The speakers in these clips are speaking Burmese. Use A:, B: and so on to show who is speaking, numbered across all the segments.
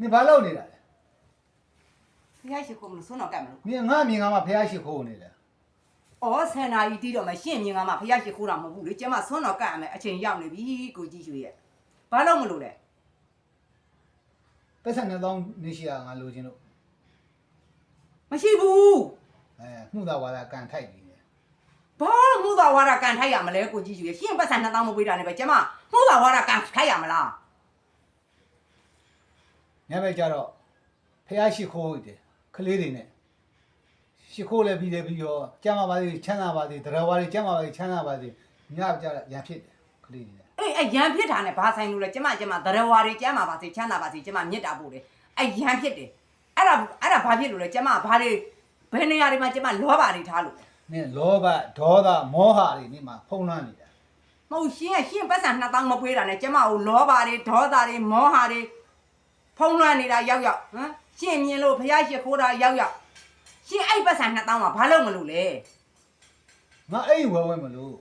A: 你把老你了，
B: ဖះရှိခိုးမလို့ဆွမ်းတော်ကတ်မလို့
A: 你俺明俺嘛陪俺去喝你了，
B: ဩဆန်နာကြီးတီးတော့မှရှင့်မြင်ကမှဖះရှိခိုးတာမဟုတ်ဘူးလေကျမဆွမ်းတော်ကတ်ရမယ်အချိန်ရောက်နေပြီကိုကြီးရွှေရဲ့ဘာလို့မလို့လဲ
A: 不是那当你些俺路进路，
B: မရှိဘူး
A: 哎，木头娃子干太低了，
B: ဘာလို့မှုသာဝါဒကန်ထိုက်ရမလဲကိုကြီးရွှေရှင့်ပတ်စံ2000မပေးတာနဲ့ပဲကျမမှုသာဝါဒကန်ထိုက်ရမလား
A: 你别家了，陪俺去喝一点，可累的呢，去喝了比的比较，讲嘛把的钱哪把的，得了娃的讲嘛把的钱哪把的，你也不家了，眼皮的，可累的呢。
B: အေးအရန်ဖြစ်တာနဲ့ဘာဆိုင်လို့လဲကျမသရဝါတွေကျမ်းပါပါစေချမ်းသာပါစေကျမမြတ်တာပို့တယ်အရန်ဖြစ်တယ်အဲ့ဒါဘာဖြစ်လို့လဲကျမဘာတွေဘယ်နေရာတွေမှာကျမလောဘတွေထားလို့
A: 你老板、ဒေါသ、မောဟတွေ你嘛碰乱你的，
B: မဟုတ်ရှင်းပတ်စံ2000မပေးတာနဲ့ကျမကိုလောဘတွေဒေါသတွေမောဟတွေဖုံးလွှမ်းနေတာရောက်ရောက်ဟမ်ရှင်းမြင်လို့ဖះရှိခိုးတာရောက်ရောက်ရှင်းအဲ့ပတ်စံ2000မှာဘာလို့မလို့လဲ
A: ငါအိမ်ဝဲမလို့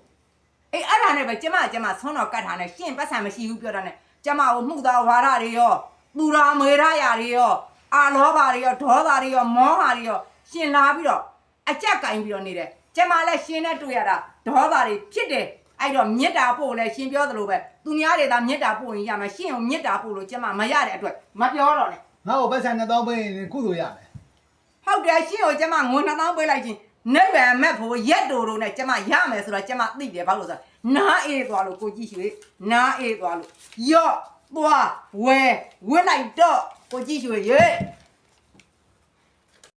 B: အေးအဲ့ဒါနဲ့ပဲကျမဆွမ်းတော်ကတ်ထားနဲ့ရှင်းပတ်စံမရှိဘူးပြောတာနဲ့ကျမကိုမှုသာဝါဒတွေရောသူရာမေရရာတွေရောအာလောဘတွေရောဒေါသတွေရောမောဟတွေရောရှင်းလာပြီးတော့အကြက်ကင်ပြီးတော့နေတယ်ကျမလည်းရှင်းနဲ့တွေ့ရတာဒေါသတွေဖြစ်တယ်အဲ့တော့မြတ်တာပို့လဲရှင်းပြောသလိုပဲသူများတွေသာမြတ်တာပို့ရင်ရမှာရှင်းကိုမြတ်တာပို့လို့ကျမမရတဲ့အတွက်မပြောတော့နဲ့
A: ငါ့ကိုပတ်စံ2000ပေးရင်ကုသိုလ်ရမယ်
B: ဟုတ်တယ်ရှင်းကိုကျမငွေ2000ပေးလိုက်ချင်းနိဗ္ဗာန်မဲ့ဖို့ရက်တိုတို့နဲ့ကျမရမယ်ဆိုတော့ကျမသိတယ်ဘာလို့ဆိုတော့နားအေးသွားလို့ကိုကြည့်ရွှေနားအေးသွားလို့ရော့သွားဝဲဝင်းလိုက်တော့ကိုကြည့်ရွှေရေ